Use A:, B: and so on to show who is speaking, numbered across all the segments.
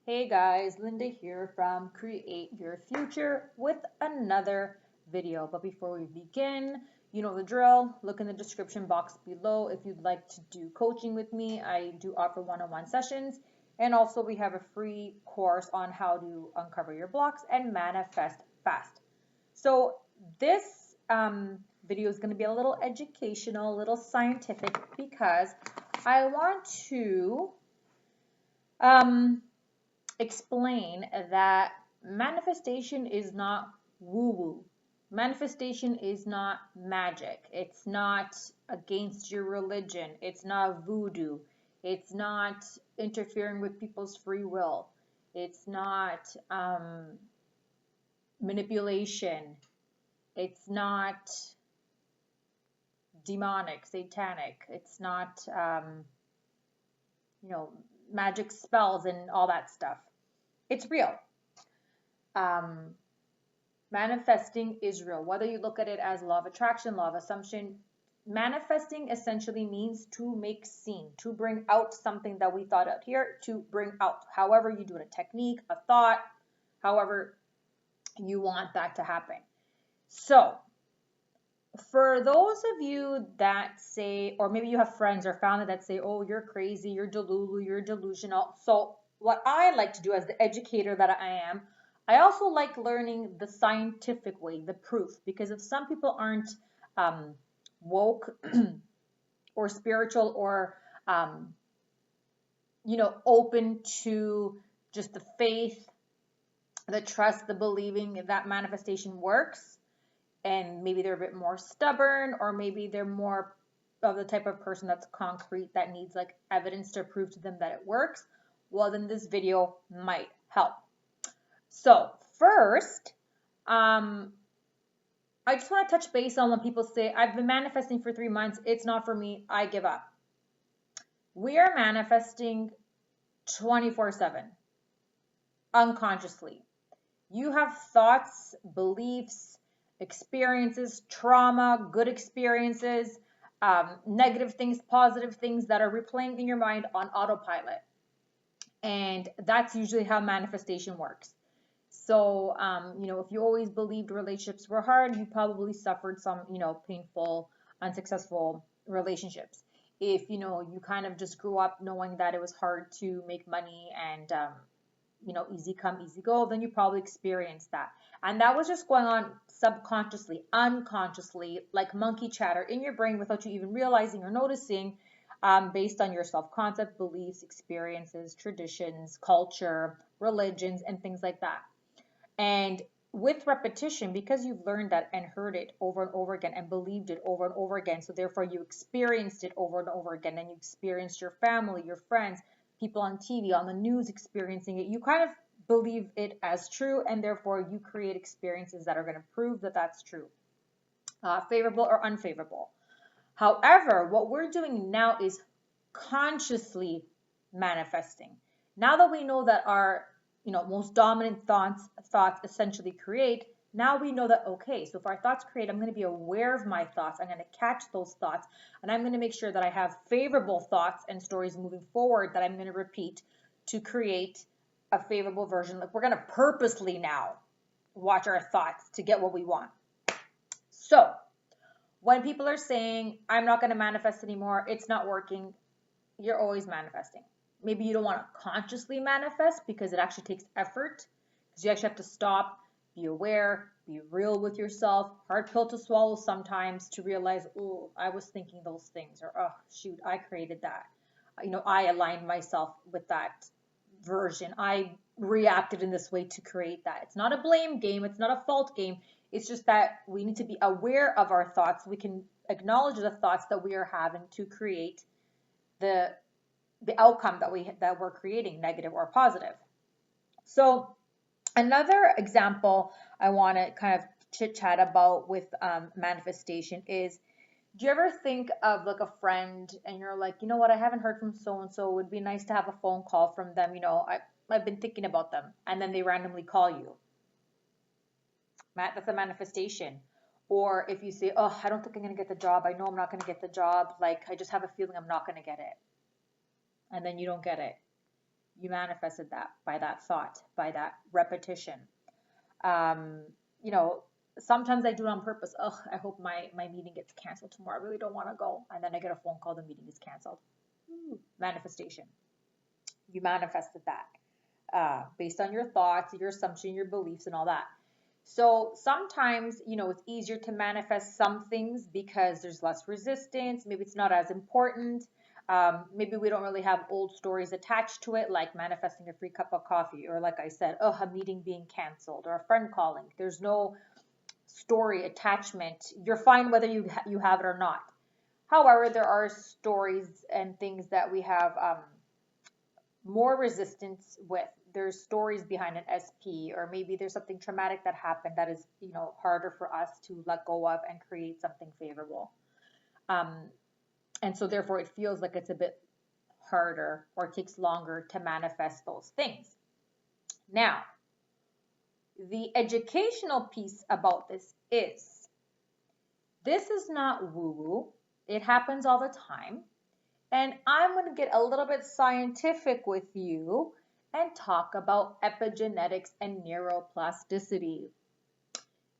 A: Hey guys, Linda here from Create Your Future with another video. But before we begin, you know the drill. Look in the description box below if you'd like to do coaching with me. I do offer one-on-one sessions, and also we have a free course on how to uncover your blocks and manifest fast. So this video is going to be a little educational, a little scientific, because I want to explain that manifestation is not woo-woo. Manifestation is not magic. It's not against your religion. It's not voodoo. It's not interfering with people's free will. It's not manipulation. It's not demonic, satanic. It's not, magic spells and all that stuff. It's real. Manifesting is real. Whether you look at it as law of attraction, law of assumption, manifesting essentially means to make seen, to bring out something that we thought out here, to bring out. However you do it, a technique, a thought, however you want that to happen. So, for those of you that say, or maybe you have friends or family that say, oh, you're crazy, you're delulu, you're delusional. So what I like to do as the educator that I am, I also like learning the scientific way, the proof, because if some people aren't woke or spiritual or, open to just the faith, the trust, the believing that manifestation works, and maybe they're a bit more stubborn, or maybe they're more of the type of person that's concrete, that needs like evidence to prove to them that it works, well, then this video might help. So first, I just want to touch base on when people say, I've been manifesting for 3 months, it's not for me, I give up. We are manifesting 24/7, unconsciously. You have thoughts, beliefs, experiences, trauma, good experiences, negative things, positive things that are replaying in your mind on autopilot. And that's usually how manifestation works. So, if you always believed relationships were hard, you probably suffered some, painful, unsuccessful relationships. If, you kind of just grew up knowing that it was hard to make money and, easy come, easy go, then you probably experienced that. And that was just going on subconsciously, unconsciously, like monkey chatter in your brain without you even realizing or noticing, based on your self-concept, beliefs, experiences, traditions, culture, religions, and things like that. And with repetition, because you've learned that and heard it over and over again and believed it over and over again, so therefore you experienced it over and over again, and you experienced your family, your friends, people on TV, on the news experiencing it, you kind of believe it as true, and therefore you create experiences that are going to prove that that's true, favorable or unfavorable. However, what we're doing now is consciously manifesting. Now that we know that our most dominant thoughts essentially create, now we know that, okay, so if our thoughts create, I'm going to be aware of my thoughts. I'm going to catch those thoughts, and I'm going to make sure that I have favorable thoughts and stories moving forward that I'm going to repeat to create a favorable version. Like, we're going to purposely now watch our thoughts to get what we want. So when people are saying, I'm not going to manifest anymore, it's not working, you're always manifesting. Maybe you don't want to consciously manifest because it actually takes effort, because you actually have to stop, be aware, be real with yourself. Hard pill to swallow sometimes to realize, oh, I was thinking those things, or oh, shoot, I created that. I aligned myself with that version. I reacted in this way to create that. It's not a blame game. It's not a fault game. It's just that we need to be aware of our thoughts. We can acknowledge the thoughts that we are having to create the outcome that we're creating, negative or positive. So another example I want to kind of chit chat about with manifestation is, do you ever think of like a friend and you're like, you know what, I haven't heard from so and so, it would be nice to have a phone call from them, I've been thinking about them, and then they randomly call you. That's a manifestation. Or if you say, oh, I don't think I'm going to get the job, I know I'm not going to get the job, like I just have a feeling I'm not going to get it, and then you don't get it. You manifested that by that thought, by that repetition. You know, sometimes I do it on purpose. Ugh, I hope my meeting gets canceled tomorrow. I really don't want to go. And then I get a phone call, the meeting is canceled. Manifestation. You manifested that based on your thoughts, your assumption, your beliefs, and all that. So sometimes, you know, it's easier to manifest some things because there's less resistance. Maybe it's not as important. Maybe we don't really have old stories attached to it, like manifesting a free cup of coffee, or like I said, oh, a meeting being canceled, or a friend calling. There's no story attachment. You're fine whether you have it or not. However, there are stories and things that we have more resistance with. There's stories behind an SP, or maybe there's something traumatic that happened that is, you know, harder for us to let go of and create something favorable. And so therefore it feels like it's a bit harder or it takes longer to manifest those things. Now, the educational piece about this is not woo-woo. It happens all the time. And I'm going to get a little bit scientific with you and talk about epigenetics and neuroplasticity.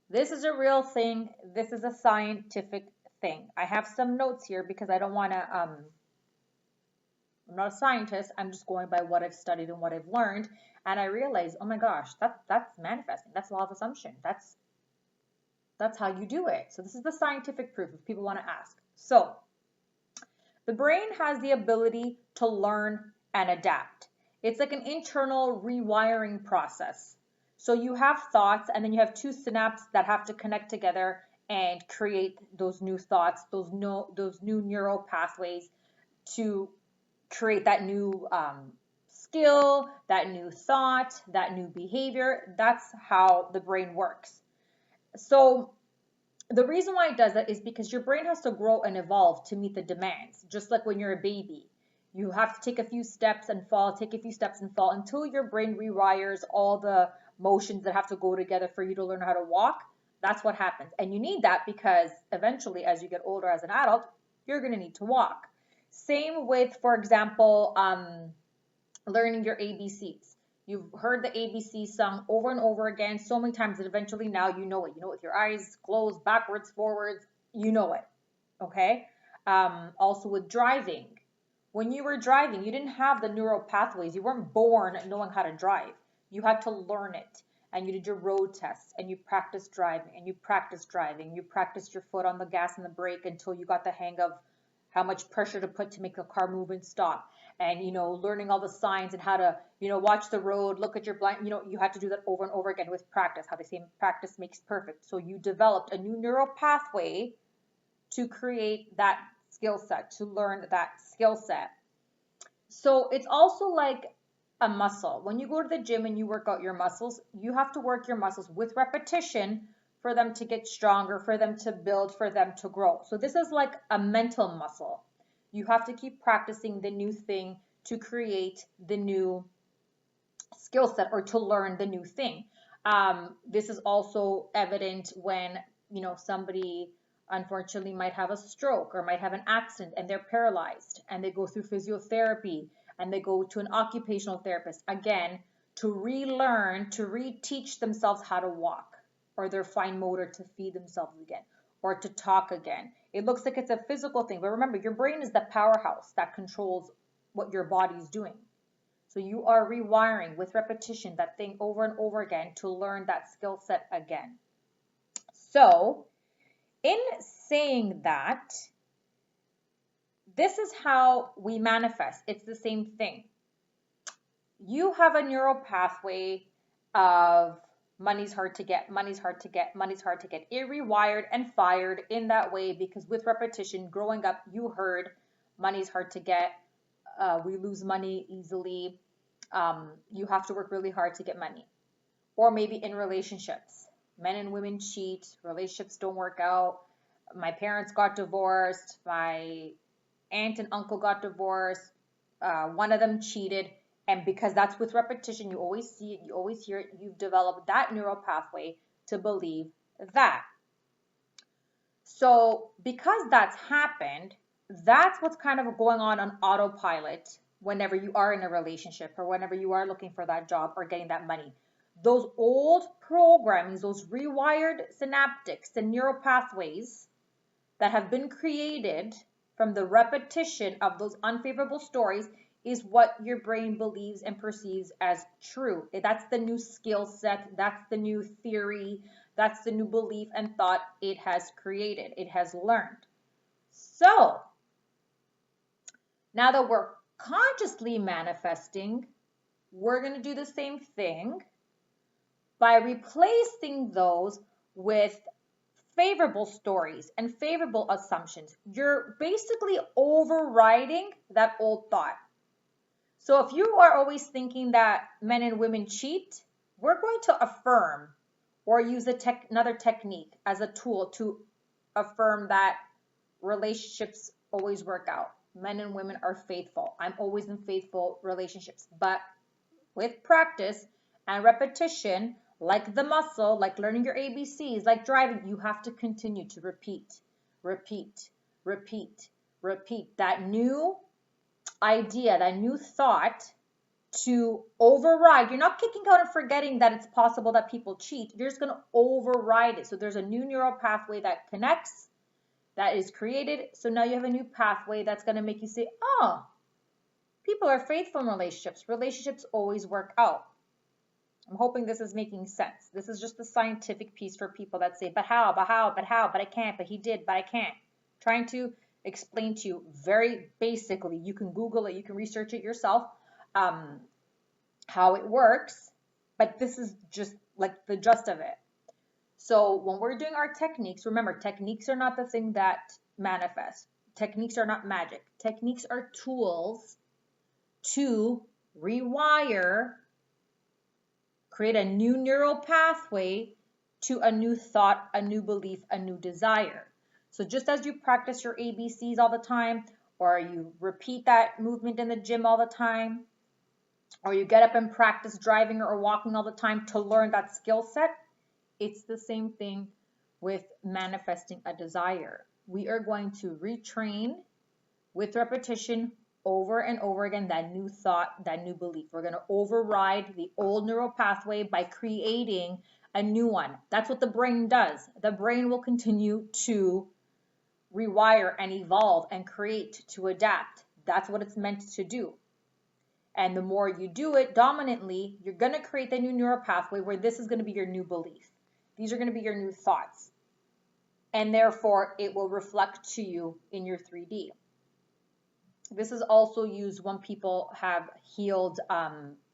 A: This is a real thing. This is a scientific thing. I have some notes here because I don't want to, I'm not a scientist. I'm just going by what I've studied and what I've learned. And I realized, oh my gosh, that's manifesting. That's law of assumption. That's how you do it. So this is the scientific proof if people want to ask. So the brain has the ability to learn and adapt. It's like an internal rewiring process. So you have thoughts, and then you have two synapses that have to connect together and create those new thoughts, those new neural pathways to create that new skill, that new thought, that new behavior. That's how the brain works. So the reason why it does that is because your brain has to grow and evolve to meet the demands. Just like when you're a baby, you have to take a few steps and fall, take a few steps and fall until your brain rewires all the motions that have to go together for you to learn how to walk. That's what happens. And you need that because eventually, as you get older as an adult, you're going to need to walk. Same with, for example, learning your ABCs. You've heard the ABC sung over and over again so many times that eventually now you know it. You know it with your eyes closed, backwards, forwards, you know it, okay? Also with driving. When you were driving, you didn't have the neural pathways. You weren't born knowing how to drive. You had to learn it. And you did your road tests, and you practiced driving, and you practiced driving. You practiced your foot on the gas and the brake until you got the hang of how much pressure to put to make a car move and stop. And, you know, learning all the signs and how to, you know, watch the road, look at your blind, you know, you had to do that over and over again with practice, how they say practice makes perfect. So you developed a new neural pathway to create that skill set, to learn that skill set. So it's also like a muscle. When you go to the gym and you work out your muscles, you have to work your muscles with repetition for them to get stronger, for them to build, for them to grow. So this is like a mental muscle. You have to keep practicing the new thing to create the new skill set or to learn the new thing. This is also evident when, you know, somebody unfortunately might have a stroke or might have an accident and they're paralyzed and they go through physiotherapy and they go to an occupational therapist, again, to relearn, to reteach themselves how to walk, or their fine motor to feed themselves again, or to talk again. It looks like it's a physical thing, but remember, your brain is the powerhouse that controls what your body is doing. So you are rewiring with repetition that thing over and over again to learn that skill set again. So in saying that, this is how we manifest. It's the same thing. You have a neural pathway of money's hard to get, money's hard to get, money's hard to get. It rewired and fired in that way because with repetition, growing up, you heard money's hard to get. We lose money easily. You have to work really hard to get money. Or maybe in relationships. Men and women cheat. Relationships don't work out. My parents got divorced. My aunt and uncle got divorced. One of them cheated. And because that's with repetition, you always see it, you always hear it, you've developed that neural pathway to believe that. So because that's happened, that's what's kind of going on autopilot whenever you are in a relationship or whenever you are looking for that job or getting that money. Those old programmings, those rewired synaptics and neural pathways that have been created from the repetition of those unfavorable stories is what your brain believes and perceives as true. That's the new skill set. That's the new theory. That's the new belief and thought it has created. It has learned. So now that we're consciously manifesting, we're going to do the same thing by replacing those with favorable stories and favorable assumptions. You're basically overriding that old thought. So if you are always thinking that men and women cheat, we're going to affirm or use another technique as a tool to affirm that relationships always work out. Men and women are faithful. I'm always in faithful relationships. But with practice and repetition, like the muscle, like learning your ABCs, like driving, you have to continue to repeat, repeat, repeat, repeat. That new idea, that new thought to override. You're not kicking out and forgetting that it's possible that people cheat. You're just going to override it. So there's a new neural pathway that connects, that is created. So now you have a new pathway that's going to make you say, oh, people are faithful in relationships. Relationships always work out. I'm hoping this is making sense. This is just the scientific piece for people that say, but how, but how, but how, but I can't, but he did, but I can't. Trying to explain to you very basically. You can Google it, you can research it yourself, how it works, but this is just like the gist of it. So when we're doing our techniques, remember, techniques are not the thing that manifest. Techniques are not magic. Techniques are tools to rewire, create a new neural pathway to a new thought, a new belief, a new desire. So just as you practice your ABCs all the time, or you repeat that movement in the gym all the time, or you get up and practice driving or walking all the time to learn that skill set, it's the same thing with manifesting a desire. We are going to retrain with repetition over and over again that new thought, that new belief. We're going to override the old neural pathway by creating a new one. That's what the brain does. The brain will continue to rewire and evolve and create to adapt. That's what it's meant to do. And the more you do it dominantly, you're going to create the new neural pathway where this is going to be your new belief. These are going to be your new thoughts. And therefore, it will reflect to you in your 3D. This is also used when people have healed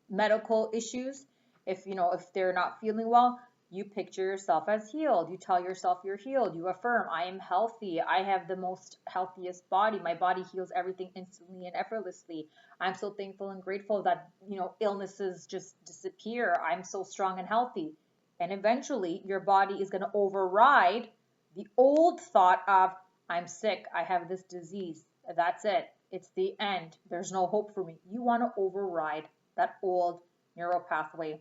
A: medical issues. If they're not feeling well, you picture yourself as healed. You tell yourself you're healed. You affirm, I am healthy. I have the most healthiest body. My body heals everything instantly and effortlessly. I'm so thankful and grateful that, illnesses just disappear. I'm so strong and healthy. And eventually your body is going to override the old thought of, I'm sick. I have this disease. That's it. It's the end. There's no hope for me. You want to override that old neural pathway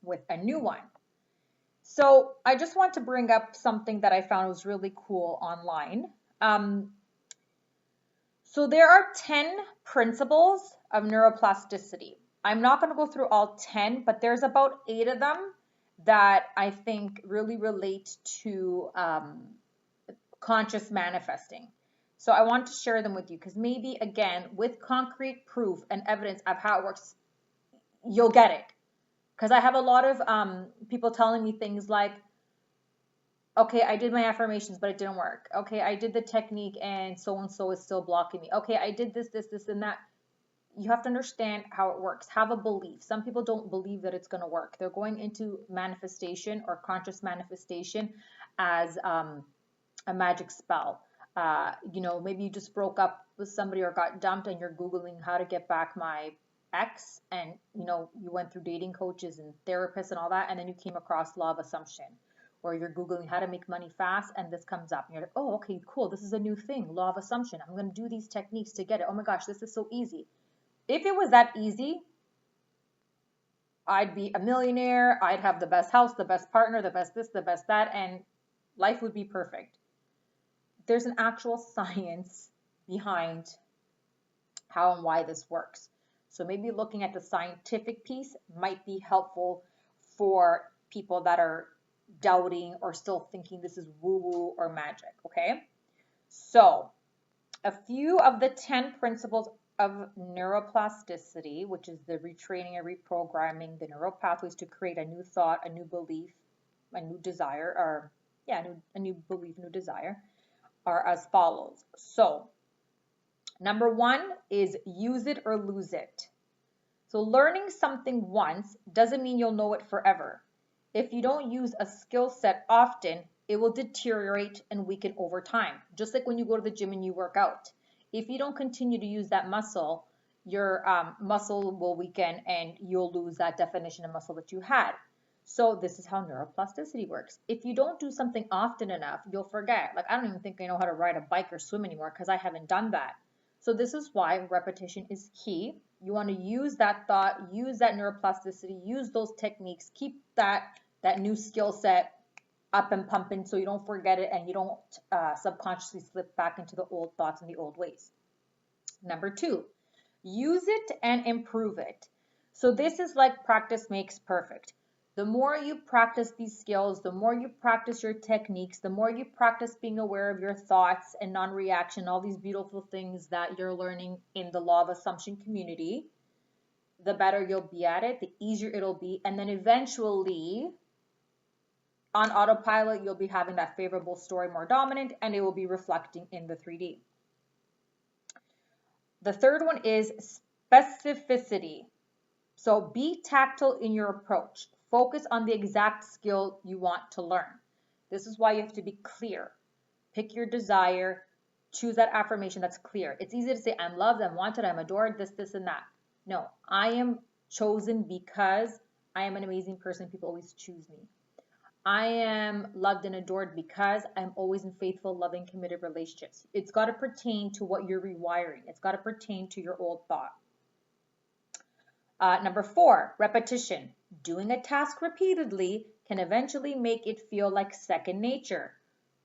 A: with a new one. So I just want to bring up something that I found was really cool online. So there are 10 principles of neuroplasticity. I'm not going to go through all 10, but there's about 8 of them that I think really relate to conscious manifesting. So I want to share them with you because maybe, again, with concrete proof and evidence of how it works, you'll get it. Because I have a lot of people telling me things like, okay, I did my affirmations, but it didn't work. Okay, I did the technique and so is still blocking me. Okay, I did this, and that. You have to understand how it works. Have a belief. Some people don't believe that it's going to work. They're going into manifestation or conscious manifestation as a magic spell. Maybe you just broke up with somebody or got dumped and you're Googling how to get back my ex, and you went through dating coaches and therapists and all that, and then you came across law of assumption, or you're Googling how to make money fast and this comes up and you're like, oh, okay, cool, this is a new thing, law of assumption. I'm going to do these techniques to get it. Oh my gosh, this is so easy. If it was that easy, I'd be a millionaire, I'd have the best house, the best partner, the best this, the best that, and life would be perfect. There's an actual science behind how and why this works. So maybe looking at the scientific piece might be helpful for people that are doubting or still thinking this is woo-woo or magic, okay? So a few of the 10 principles of neuroplasticity, which is the retraining and reprogramming the neural pathways to create a new thought, a new belief, a new desire, or a new belief, new desire, are as follows. So number 1 is use it or lose it. So learning something once doesn't mean you'll know it forever. If you don't use a skill set often, it will deteriorate and weaken over time. Just like when you go to the gym and you work out. If you don't continue to use that muscle, your muscle will weaken and you'll lose that definition of muscle that you had. So this is how neuroplasticity works. If you don't do something often enough, you'll forget. Like I don't even think I know how to ride a bike or swim anymore because I haven't done that. So this is why repetition is key. You want to use that thought, use that neuroplasticity, use those techniques, keep that new skill set up and pumping so you don't forget it and you don't subconsciously slip back into the old thoughts and the old ways. Number 2, use it and improve it. So this is like practice makes perfect. The more you practice these skills, the more you practice your techniques, the more you practice being aware of your thoughts and non-reaction, all these beautiful things that you're learning in the law of assumption community, the better you'll be at it, the easier it'll be, and then eventually on autopilot, you'll be having that favorable story more dominant and it will be reflecting in the 3D. The third one is specificity. So be tactile in your approach. Focus on the exact skill you want to learn. This is why you have to be clear. Pick your desire. Choose that affirmation that's clear. It's easy to say, I'm loved, I'm wanted, I'm adored, this, and that. No, I am chosen because I am an amazing person. People always choose me. I am loved and adored because I'm always in faithful, loving, committed relationships. It's got to pertain to what you're rewiring. It's got to pertain to your old thought. Number 4, repetition. Doing a task repeatedly can eventually make it feel like second nature.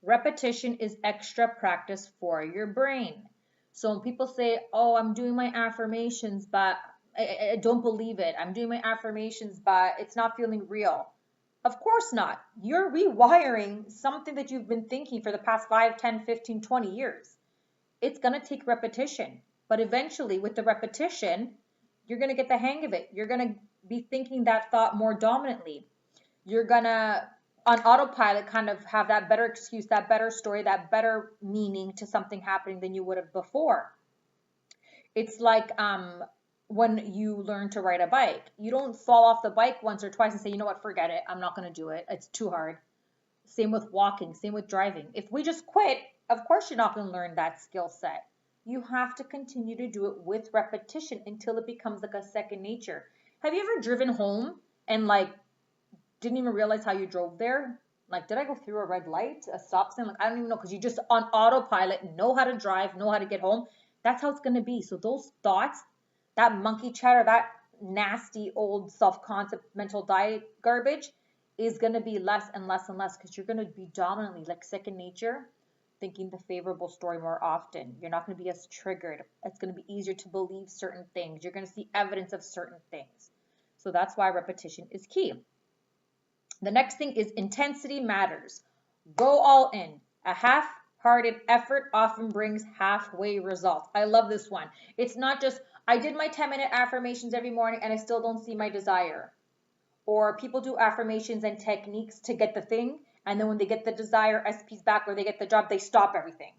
A: Repetition is extra practice for your brain. So when people say, oh, I'm doing my affirmations, but I don't believe it. I'm doing my affirmations, but it's not feeling real. Of course not. You're rewiring something that you've been thinking for the past 5, 10, 15, 20 years. It's going to take repetition. But eventually, with the repetition, you're going to get the hang of it. You're going to be thinking that thought more dominantly. You're going to, on autopilot, kind of have that better excuse, that better story, that better meaning to something happening than you would have before. It's like when you learn to ride a bike. You don't fall off the bike once or twice and say, you know what, forget it. I'm not going to do it. It's too hard. Same with walking, same with driving. If we just quit, of course you're not going to learn that skill set. You have to continue to do it with repetition until it becomes like a second nature. Have you ever driven home and like didn't even realize how you drove there? Like, did I go through a red light, a stop sign? Like, I don't even know, because you just on autopilot know how to drive, know how to get home. That's how it's going to be. So those thoughts, that monkey chatter, that nasty old self-concept mental diet garbage is going to be less and less and less because you're going to be dominantly like second nature, thinking the favorable story more often. You're not going to be as triggered. It's going to be easier to believe certain things. You're going to see evidence of certain things. So that's why repetition is key. The next thing is intensity matters. Go all in. A half-hearted effort often brings halfway results. I love this one. It's not just, I did my 10-minute affirmations every morning and I still don't see my desire. Or people do affirmations and techniques to get the thing, and then when they get the desire, SP's back, or they get the job, they stop everything.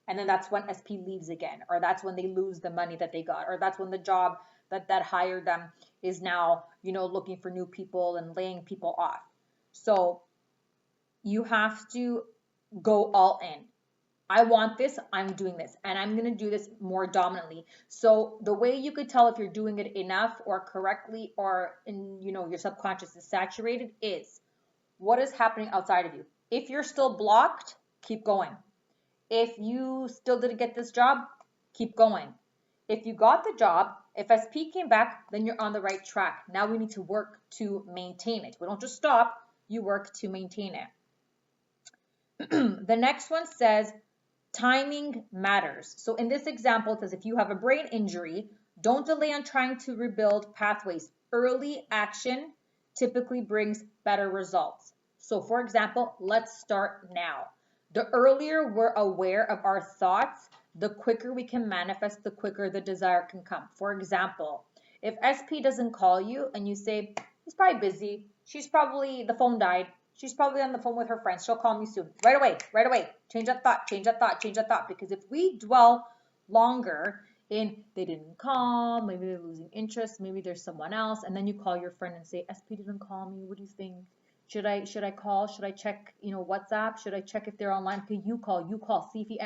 A: And then that's when SP leaves again, or that's when they lose the money that they got, or that's when the job that hired them is now, looking for new people and laying people off. So you have to go all in. I want this, I'm doing this, and I'm going to do this more dominantly. So the way you could tell if you're doing it enough or correctly or your subconscious is saturated is what is happening outside of you. If you're still blocked, keep going. If you still didn't get this job, keep going. If you got the job, if SP came back, then you're on the right track. Now we need to work to maintain it. We don't just stop, you work to maintain it. The next one says, Timing matters. So in this example, it says if you have a brain injury, don't delay on trying to rebuild pathways. Early action typically brings better results. So for example, let's start now. The earlier we're aware of our thoughts, the quicker we can manifest, the quicker the desire can come. For example, if SP doesn't call you and you say, he's probably busy, the phone died, she's probably on the phone with her friends, she'll call me soon. Right away, change that thought, change that thought, change that thought. Because if we dwell longer in, they didn't call, maybe they're losing interest, maybe there's someone else, and then you call your friend and say, SP didn't call me, what do you think? Should I call? Should I check, WhatsApp? Should I check if they're online? Okay, you call, see if he...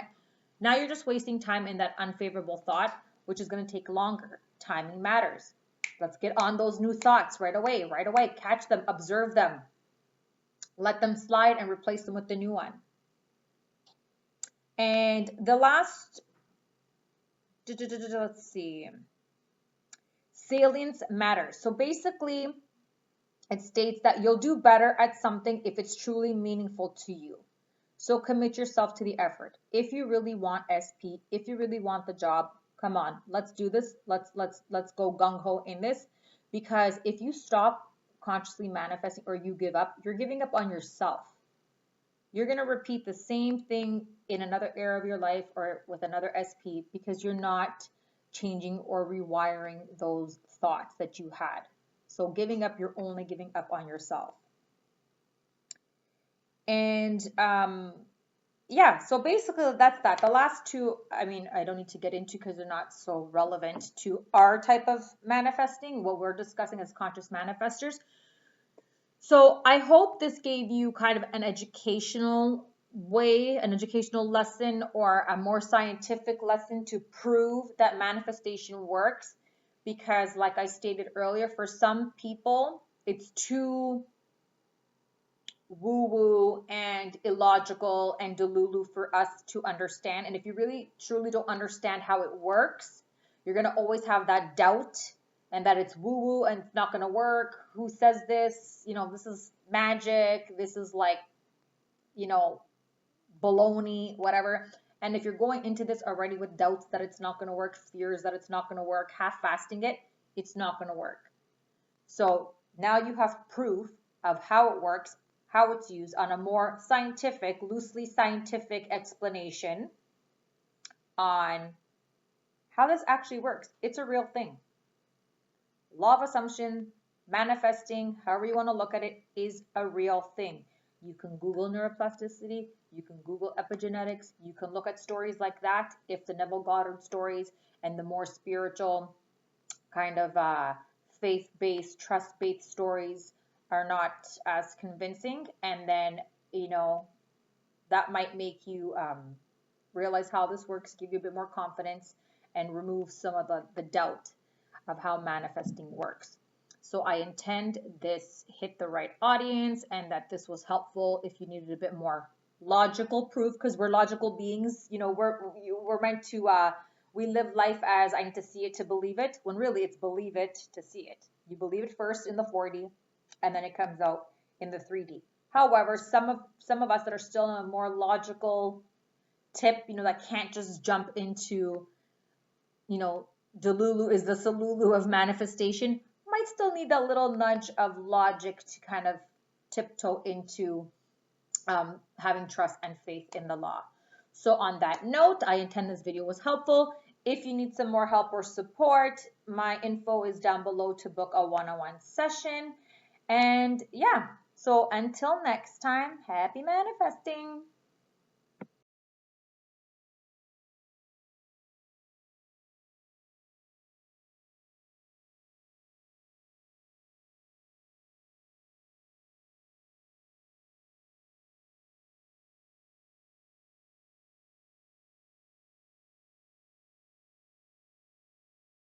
A: Now you're just wasting time in that unfavorable thought, which is going to take longer. Timing matters. Let's get on those new thoughts right away. Catch them, observe them. Let them slide and replace them with the new one. And the last, let's see, salience matters. So basically, it states that you'll do better at something if it's truly meaningful to you. So commit yourself to the effort. If you really want SP, if you really want the job, come on, let's do this. Let's go gung-ho in this. Because if you stop consciously manifesting or you give up, you're giving up on yourself. You're going to repeat the same thing in another area of your life or with another SP because you're not changing or rewiring those thoughts that you had. So giving up, you're only giving up on yourself. And yeah, so basically that's that. The last two, I mean, I don't need to get into because they're not so relevant to our type of manifesting, what we're discussing as conscious manifestors. So I hope this gave you kind of an educational way, an educational lesson or a more scientific lesson to prove that manifestation works. Because like I stated earlier, for some people, it's too woo-woo and illogical and delulu for us to understand. And if you really truly don't understand how it works, you're going to always have that doubt and that it's woo-woo and it's not going to work. Who says this? This is magic. This is like, baloney, whatever. And if you're going into this already with doubts that it's not going to work, fears that it's not going to work, half-fasting it, it's not going to work. So now you have proof of how it works, how it's used on a more scientific, loosely scientific explanation on how this actually works. It's a real thing. Law of assumption, manifesting, however you want to look at it, is a real thing. You can Google neuroplasticity, you can Google epigenetics, you can look at stories like that if the Neville Goddard stories and the more spiritual kind of faith-based, trust-based stories are not as convincing, and then, that might make you realize how this works, give you a bit more confidence, and remove some of the doubt of how manifesting works. So I intend this hit the right audience and that this was helpful if you needed a bit more logical proof, because we're logical beings. We're meant to, we live life as I need to see it to believe it, when really it's believe it to see it. You believe it first in the 4D, and then it comes out in the 3D. However, some of us that are still in a more logical tip, that can't just jump into, Delulu is the Salulu of manifestation, might still need a little nudge of logic to kind of tiptoe into having trust and faith in the law. So on that note, I intend this video was helpful. If you need some more help or support, my info is down below to book a one-on-one session. And yeah, so until next time, happy manifesting.